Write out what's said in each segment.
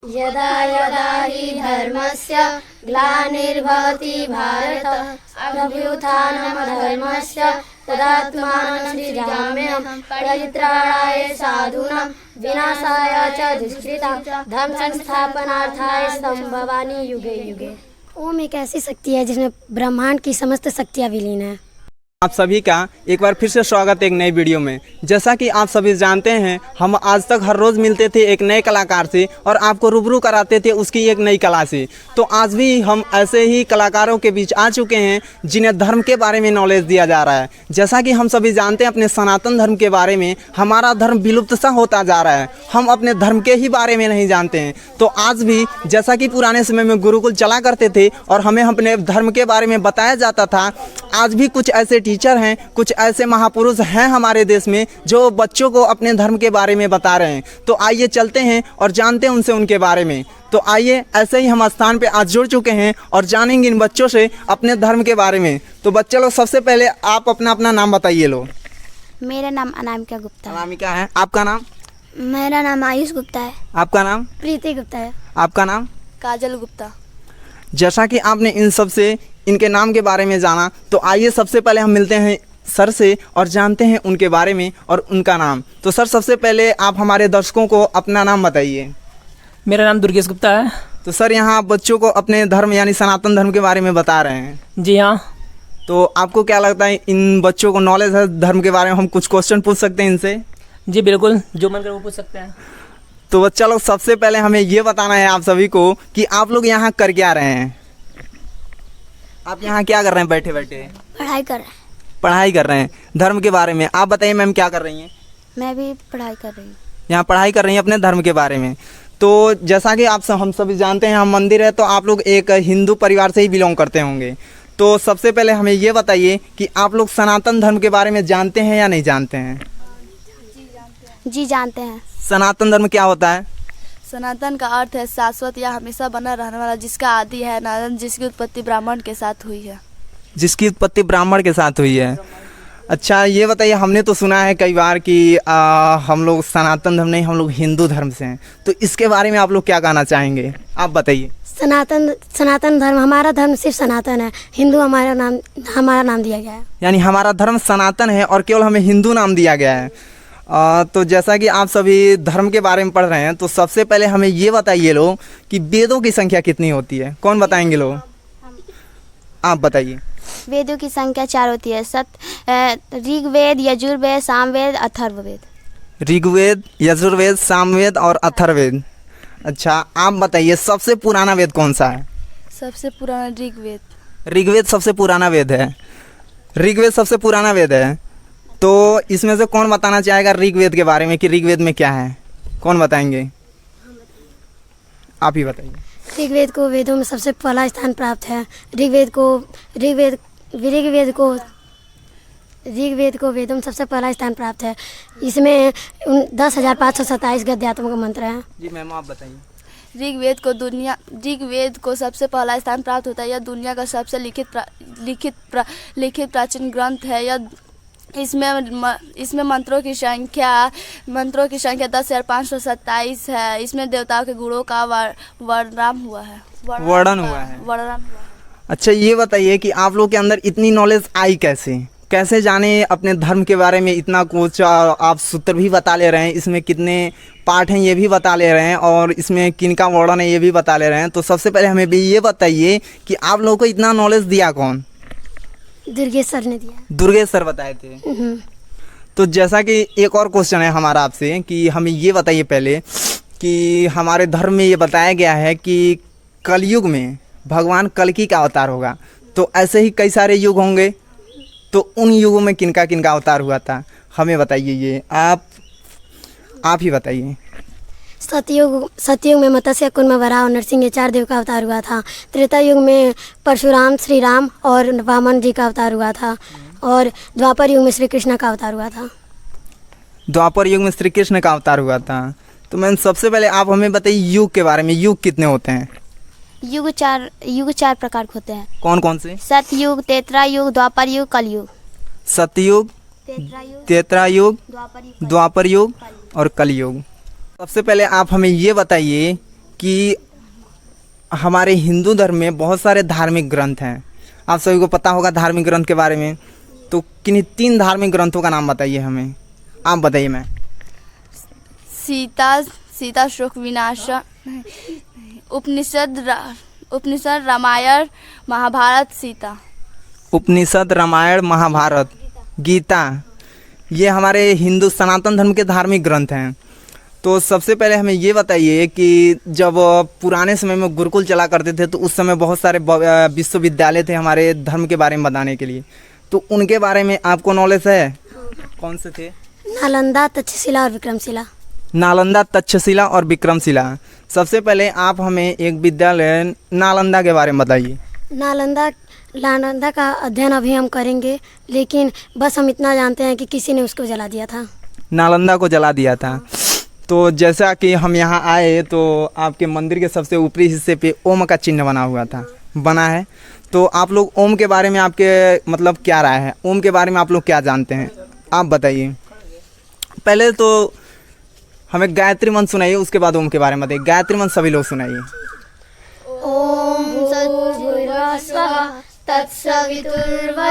यदा यदा हि धर्मस्य ग्लानिर्भवति भारत अभ्युत्थानमधर्मस्य तदात्मानं सृजाम्यहं परित्राणाय साधूनां विनाशाय च दुष्कृतां धर्म संस्थापनार्थाय संभवामि युगे युगे। ओम एक ऐसी शक्ति है जिसमें ब्रह्मांड की समस्त शक्तियाँ विलीन है। आप सभी का एक बार फिर से स्वागत है एक नई वीडियो में। जैसा कि आप सभी जानते हैं, हम आज तक हर रोज़ मिलते थे एक नए कलाकार से और आपको रूबरू कराते थे उसकी एक नई कला से। तो आज भी हम ऐसे ही कलाकारों के बीच आ चुके हैं जिन्हें धर्म के बारे में नॉलेज दिया जा रहा है। जैसा कि हम सभी जानते हैं अपने सनातन धर्म के बारे में, हमारा धर्म विलुप्त सा होता जा रहा है, हम अपने धर्म के ही बारे में नहीं जानते हैं। तो आज भी जैसा कि पुराने समय में गुरुकुल चला करते थे और हमें अपने धर्म के बारे में बताया जाता था, आज भी कुछ ऐसे टीचर हैं, कुछ ऐसे महापुरुष हैं हमारे देश में जो बच्चों को अपने धर्म के बारे में बता रहे हैं। तो आइए चलते हैं और जानते हैं उनसे उनके बारे में। तो आइए, ऐसे ही हम स्थान पे आज जुड़ चुके हैं और जानेंगे इन बच्चों से अपने धर्म के बारे में। तो बच्चे लोग, सबसे पहले आप अपना अपना नाम बताइए लो। मेरा नाम अनामिका गुप्ता है। अनामिका है। आपका नाम? मेरा नाम आयुष गुप्ता है। आपका नाम? प्रीति गुप्ता है। आपका नाम? काजल गुप्ता। जैसा कि आपने इन सब से इनके नाम के बारे में जाना, तो आइए सबसे पहले हम मिलते हैं सर से और जानते हैं उनके बारे में और उनका नाम। तो सर, सबसे पहले आप हमारे दर्शकों को अपना नाम बताइए। मेरा नाम दुर्गेश गुप्ता है। तो सर, यहाँ आप बच्चों को अपने धर्म यानी सनातन धर्म के बारे में बता रहे हैं। जी हाँ। तो आपको क्या लगता है इन बच्चों को नॉलेज है धर्म के बारे में? हम कुछ क्वेश्चन पूछ सकते हैं इनसे? जी बिल्कुल, जो मन करे वो पूछ सकते हैं। तो बच्चा लोग, सबसे पहले हमें ये बताना है आप सभी को कि आप लोग यहाँ कर क्या रहे हैं। आप यहाँ क्या कर रहे हैं बैठे बैठे? पढ़ाई कर रहे हैं। पढ़ाई कर रहे हैं धर्म के बारे में। आप बताइए मैम, क्या कर रही हैं? मैं भी पढ़ाई कर रही हूँ। यहाँ पढ़ाई कर रही हैं अपने धर्म के बारे में। तो जैसा कि हम सभी जानते हैं, हम मंदिर है, तो आप लोग एक हिंदू परिवार से ही बिलोंग करते होंगे। तो सबसे पहले हमें ये बताइए कि आप लोग सनातन धर्म के बारे में जानते हैं या नहीं जानते हैं? जी जानते हैं। सनातन धर्म क्या होता है? सनातन का अर्थ है शाश्वत या हमेशा बना रहने वाला, जिसका आदि है नारायण, जिसकी उत्पत्ति ब्राह्मण के साथ हुई है। जिसकी उत्पत्ति ब्राह्मण के साथ हुई है। अच्छा, ये बताइए, हमने तो सुना है कई बार कि हम लोग सनातन धर्म नहीं, हम लोग हिंदू धर्म से हैं। तो इसके बारे में आप लोग क्या कहना चाहेंगे? आप बताइए। सनातन धर्म, हमारा धर्म सिर्फ सनातन है। हिंदू हमारा नाम दिया गया है। यानी हमारा धर्म सनातन है और केवल हमें हिंदू नाम दिया गया है। तो जैसा कि आप सभी धर्म के बारे में पढ़ रहे हैं, तो सबसे पहले हमें ये बताइए लोग कि वेदों की संख्या कितनी होती है? कौन बताएंगे लोग? आप बताइए। वेदों की संख्या 4 होती है। ऋग्वेद, यजुर्वेद, सामवेद, अथर्ववेद। ऋग्वेद, यजुर्वेद, सामवेद और अथर्ववेद। अच्छा, आप बताइए सबसे पुराना वेद कौन सा है? सबसे पुराना ऋग्वेद। ऋग्वेद सबसे पुराना वेद है। ऋग्वेद सबसे पुराना वेद है। तो इसमें से कौन बताना चाहेगा ऋग्वेद के बारे में कि ऋग्वेद में क्या है? कौन बताएंगे? आप ही बताइए। ऋग्वेद को वेदों में सबसे पहला स्थान प्राप्त है। ऋग्वेद को वेदों में सबसे पहला स्थान प्राप्त है। इसमें 10,527 गद्यात्मक मंत्र हैं। जी मैम, आप बताइए। ऋग्वेद को सबसे पहला स्थान प्राप्त होता है। यह दुनिया का सबसे लिखित प्राचीन ग्रंथ है। यह इसमें मंत्रों की संख्या 10,527 है। इसमें देवताओं के गुणों का वर्णन हुआ है। अच्छा, ये बताइए कि आप लोग के अंदर इतनी नॉलेज आई कैसे जाने अपने धर्म के बारे में इतना कुछ? आप सूत्र भी बता ले रहे हैं, इसमें कितने पाठ हैं ये भी बता ले रहे हैं, और इसमें किनका वर्णन है ये भी बता ले रहे हैं। तो सबसे पहले हमें भी ये बताइए कि आप लोगों को इतना नॉलेज दिया कौन? दुर्गेश सर ने दिया। दुर्गेश सर बताए थे। तो जैसा कि एक और क्वेश्चन है हमारा आपसे कि हमें ये बताइए पहले कि हमारे धर्म में ये बताया गया है कि कलयुग में भगवान कल्कि का अवतार होगा। तो ऐसे ही कई सारे युग होंगे, तो उन युगों में किनका किनका अवतार हुआ था? हमें बताइए। ये आप ही बताइए। सतयुग में मत्स्य, कुर्म, वराह और नरसिंह, ये 4 देव का अवतार हुआ था। त्रेता युग में परशुराम, श्री राम और वामन जी का अवतार हुआ था। और द्वापर युग में श्री कृष्ण का अवतार हुआ था। द्वापर युग में श्री कृष्ण का अवतार हुआ था। तो मैम, सबसे पहले आप हमें बताइए युग के बारे में। युग कितने होते हैं? युग चार प्रकार के होते हैं। कौन कौन से? सतयुग, त्रेता युग, द्वापर युग, कलयुग। सतयुग, त्रेता युग, द्वापर युग और कलयुग। सबसे पहले आप हमें ये बताइए कि हमारे हिंदू धर्म में बहुत सारे धार्मिक ग्रंथ हैं। आप सभी को पता होगा धार्मिक ग्रंथ के बारे में, तो किन्हीं 3 धार्मिक ग्रंथों का नाम बताइए हमें। आप बताइए। मैं सीता शोक विनाश, उपनिषद रामायण महाभारत सीता। उपनिषद, रामायण, महाभारत, गीता, ये हमारे हिंदू सनातन धर्म के धार्मिक ग्रंथ हैं। तो सबसे पहले हमें ये बताइए कि जब पुराने समय में गुरुकुल चला करते थे तो उस समय बहुत सारे विश्वविद्यालय थे हमारे धर्म के बारे में बताने के लिए, तो उनके बारे में आपको नॉलेज है? कौन से थे? नालंदा, तक्षशिला और विक्रमशिला। नालंदा, तक्षशिला और विक्रमशिला। सबसे पहले आप हमें एक विद्यालय नालंदा के बारे में बताइए। नालंदा का अध्ययन अभी हम करेंगे, लेकिन बस हम इतना जानते हैं कि किसी ने उसको जला दिया था। नालंदा को जला दिया था। तो जैसा कि हम यहाँ आए तो आपके मंदिर के सबसे ऊपरी हिस्से पे ओम का चिन्ह बना है। तो आप लोग ओम के बारे में आपके मतलब क्या राय है? ओम के बारे में आप लोग क्या जानते हैं? आप बताइए। पहले तो हमें गायत्री मंत्र सुनाइए, उसके बाद ओम के बारे में बताइए। गायत्री मंत्र सभी लोग सुनाइए। ओम सद्गुरुस्वः तत्सवितुर्वरेण्यं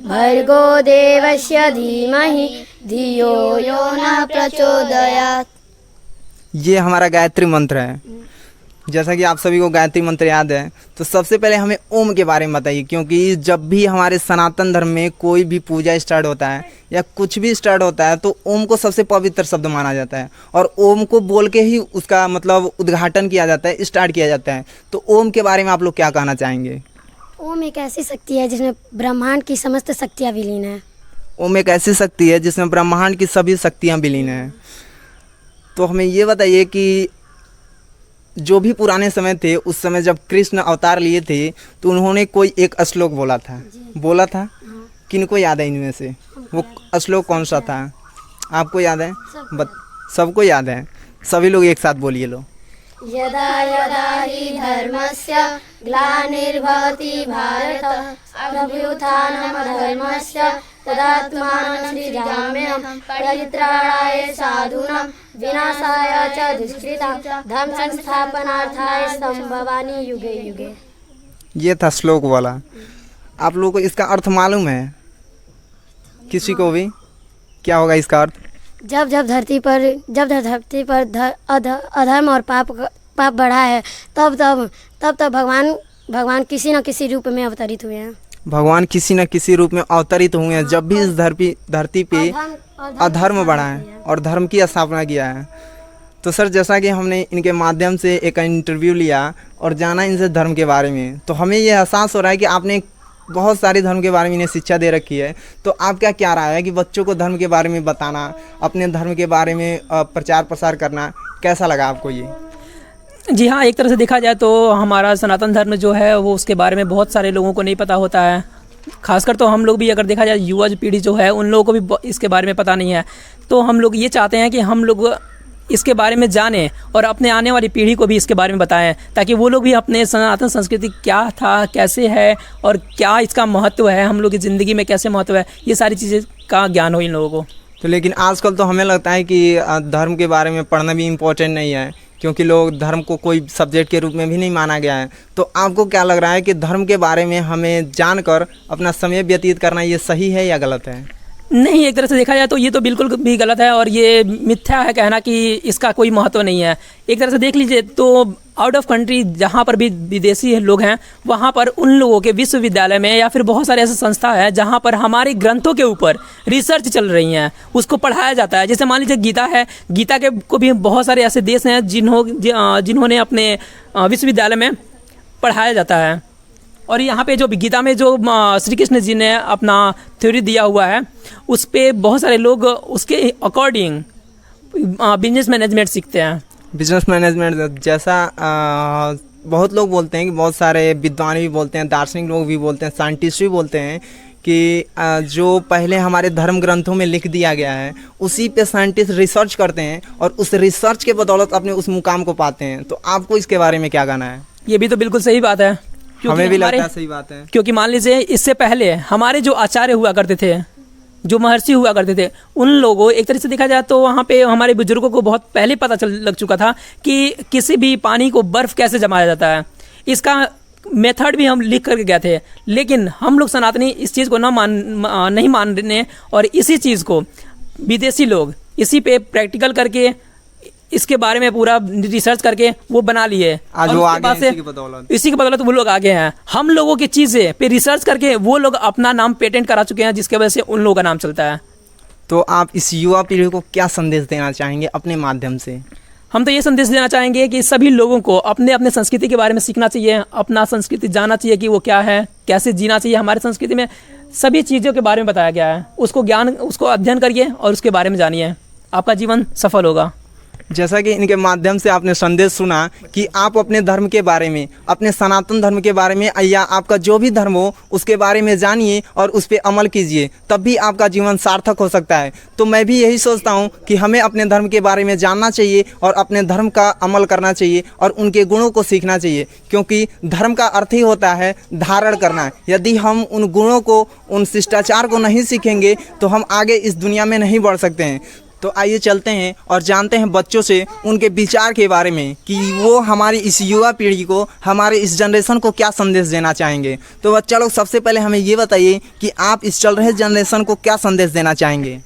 भर्गो देवस्य धीमहि धियो यो न प्रचोदयात्। ये हमारा गायत्री मंत्र है। जैसा कि आप सभी को गायत्री मंत्र याद है, तो सबसे पहले हमें ओम के बारे में बताइए, क्योंकि जब भी हमारे सनातन धर्म में कोई भी पूजा स्टार्ट होता है या कुछ भी स्टार्ट होता है तो ओम को सबसे पवित्र शब्द माना जाता है और ओम को बोल के ही उसका मतलब उद्घाटन किया जाता है, स्टार्ट किया जाता है। तो ओम के बारे में आप लोग क्या कहना चाहेंगे? ओम एक ऐसी शक्ति है जिसमें ब्रह्मांड की समस्त शक्तियाँ विलीन है। ओम एक ऐसी शक्ति है जिसमें ब्रह्मांड की सभी शक्तियाँ विलीन हैं। तो हमें ये बताइए कि जो भी पुराने समय थे, उस समय जब कृष्ण अवतार लिए थे तो उन्होंने कोई एक श्लोक बोला था। किनको याद है इनमें से? वो श्लोक कौन सा था? आपको याद है? सबको याद है। सभी लोग एक साथ बोलिए लो। यदा यदा हि धर्मस्य ग्लानिर्भवति भारत अभ्युत्थानमधर्मस्य तदात्मानं सृजाम्यहं परित्राणाय साधूनां विनाशाय च दुष्कृतां धर्म संस्थापनार्थाय संभवामि युगे युगे। ये था श्लोक वाला। आप लोगों को इसका अर्थ मालूम है? किसी को भी? क्या होगा इसका अर्थ? जब धरती पर अधर्म और पाप बढ़ा है, तब भगवान किसी न किसी रूप में अवतरित हुए हैं। भगवान किसी न किसी रूप में अवतरित हुए हैं जब भी इस धरती पे अधर्म बढ़ा है और धर्म की स्थापना किया है। तो सर, जैसा कि हमने इनके माध्यम से एक इंटरव्यू लिया और जाना इनसे धर्म के बारे में, तो हमें ये एहसास हो रहा है कि आपने बहुत सारी धर्म के बारे में इन्हें शिक्षा दे रखी है। तो आपका क्या राय है कि बच्चों को धर्म के बारे में बताना, अपने धर्म के बारे में प्रचार प्रसार करना, कैसा लगा आपको ये? जी हाँ, एक तरह से देखा जाए तो हमारा सनातन धर्म जो है वो उसके बारे में बहुत सारे लोगों को नहीं पता होता है। खासकर तो हम लोग भी अगर देखा जाए युवा पीढ़ी जो है उन लोगों को भी इसके बारे में पता नहीं है। तो हम लोग ये चाहते हैं कि हम लोग इसके बारे में जानें और अपने आने वाली पीढ़ी को भी इसके बारे में बताएं, ताकि वो लोग भी अपने सनातन संस्कृति क्या था, कैसे है और क्या इसका महत्व है, हम लोग की ज़िंदगी में कैसे महत्व है, ये सारी चीज़ें का ज्ञान हो इन लोगों को। तो लेकिन आजकल तो हमें लगता है कि धर्म के बारे में पढ़ना भी इम्पोर्टेंट नहीं है, क्योंकि लोग धर्म को कोई सब्जेक्ट के रूप में भी नहीं माना गया है। तो आपको क्या लग रहा है कि धर्म के बारे में हमें जानकर अपना समय व्यतीत करना ये सही है या गलत है? नहीं, एक तरह से देखा जाए तो ये तो बिल्कुल भी गलत है और ये मिथ्या है कहना कि इसका कोई महत्व नहीं है। एक तरह से देख लीजिए तो आउट ऑफ कंट्री जहाँ पर भी विदेशी लोग हैं वहाँ पर उन लोगों के विश्वविद्यालय में या फिर बहुत सारे ऐसे संस्था है जहाँ पर हमारे ग्रंथों के ऊपर रिसर्च चल रही हैं, उसको पढ़ाया जाता है। जैसे मान लीजिए गीता है, गीता के को भी बहुत सारे ऐसे देश हैं जिन्होंने अपने विश्वविद्यालय में पढ़ाया जाता है। और यहाँ पे जो गीता में जो श्री कृष्ण जी ने अपना थ्योरी दिया हुआ है उस पर बहुत सारे लोग उसके अकॉर्डिंग बिजनेस मैनेजमेंट सीखते हैं। बिजनेस मैनेजमेंट जैसा बहुत लोग बोलते हैं कि बहुत सारे विद्वान भी बोलते हैं, दार्शनिक लोग भी बोलते हैं, साइंटिस्ट भी बोलते हैं कि जो पहले हमारे धर्म ग्रंथों में लिख दिया गया है उसी पे साइंटिस्ट रिसर्च करते हैं और उस रिसर्च के बदौलत अपने उस मुकाम को पाते हैं। तो आपको इसके बारे में क्या कहना है? ये भी तो बिल्कुल सही बात है, हमें भी लगता है सही बात है। क्योंकि मान लीजिए इससे पहले हमारे जो आचार्य हुआ करते थे जो महर्षि हुआ करते थे, उन लोगों, एक तरह से देखा जाए तो वहाँ पे हमारे बुजुर्गों को बहुत पहले पता लग चुका था कि किसी भी पानी को बर्फ़ कैसे जमाया जाता है। इसका मेथड भी हम लिख करके गए थे, लेकिन हम लोग सनातनी इस चीज़ को नहीं मानने और इसी चीज़ को विदेशी लोग इसी पे प्रैक्टिकल करके इसके बारे में पूरा रिसर्च करके वो बना लिए। आज और वो उसके आगे बाद हैं, से इसी की बदौलत वो लोग आगे हैं। हम लोगों की चीज़ें पे रिसर्च करके वो लोग अपना नाम पेटेंट करा चुके हैं, जिसके वजह से उन लोगों का नाम चलता है। तो आप इस युवा पीढ़ी को क्या संदेश देना चाहेंगे अपने माध्यम से? हम तो ये संदेश देना चाहेंगे कि सभी लोगों को अपने अपने संस्कृति के बारे में सीखना चाहिए, अपना संस्कृति जानना चाहिए कि वो क्या है, कैसे जीना चाहिए। हमारी संस्कृति में सभी चीज़ों के बारे में बताया गया है, उसको अध्ययन करिए और उसके बारे में जानिए, आपका जीवन सफल होगा। जैसा कि इनके माध्यम से आपने संदेश सुना कि आप अपने धर्म के बारे में, अपने सनातन धर्म के बारे में या आपका जो भी धर्म हो उसके बारे में जानिए और उस पर अमल कीजिए, तब भी आपका जीवन सार्थक हो सकता है। तो मैं भी यही सोचता हूँ कि हमें अपने धर्म के बारे में जानना चाहिए और अपने धर्म का अमल करना चाहिए और उनके गुणों को सीखना चाहिए, क्योंकि धर्म का अर्थ ही होता है धारण करना। यदि हम उन गुणों को, उन शिष्टाचार को नहीं सीखेंगे तो हम आगे इस दुनिया में नहीं बढ़ सकते हैं। तो आइए चलते हैं और जानते हैं बच्चों से उनके विचार के बारे में कि वो हमारी इस युवा पीढ़ी को, हमारे इस जनरेशन को क्या संदेश देना चाहेंगे। तो बच्चा लोग, सबसे पहले हमें ये बताइए कि आप इस चल रहे जनरेशन को क्या संदेश देना चाहेंगे?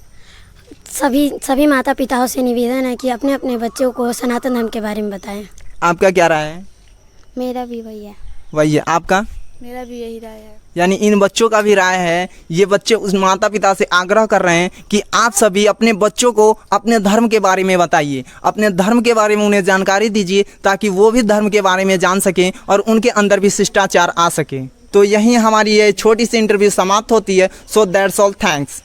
सभी माता पिताओं से निवेदन है कि अपने अपने बच्चों को सनातन धर्म के बारे में बताएं। आपका क्या राय है? मेरा भी वही है। वही है, आपका? मेरा भी यही राय है। यानी इन बच्चों का भी राय है। ये बच्चे उस माता पिता से आग्रह कर रहे हैं कि आप सभी अपने बच्चों को अपने धर्म के बारे में बताइए, अपने धर्म के बारे में उन्हें जानकारी दीजिए, ताकि वो भी धर्म के बारे में जान सकें और उनके अंदर भी शिष्टाचार आ सके। तो यहीं हमारी ये छोटी सी इंटरव्यू समाप्त होती है। So that's all, thanks.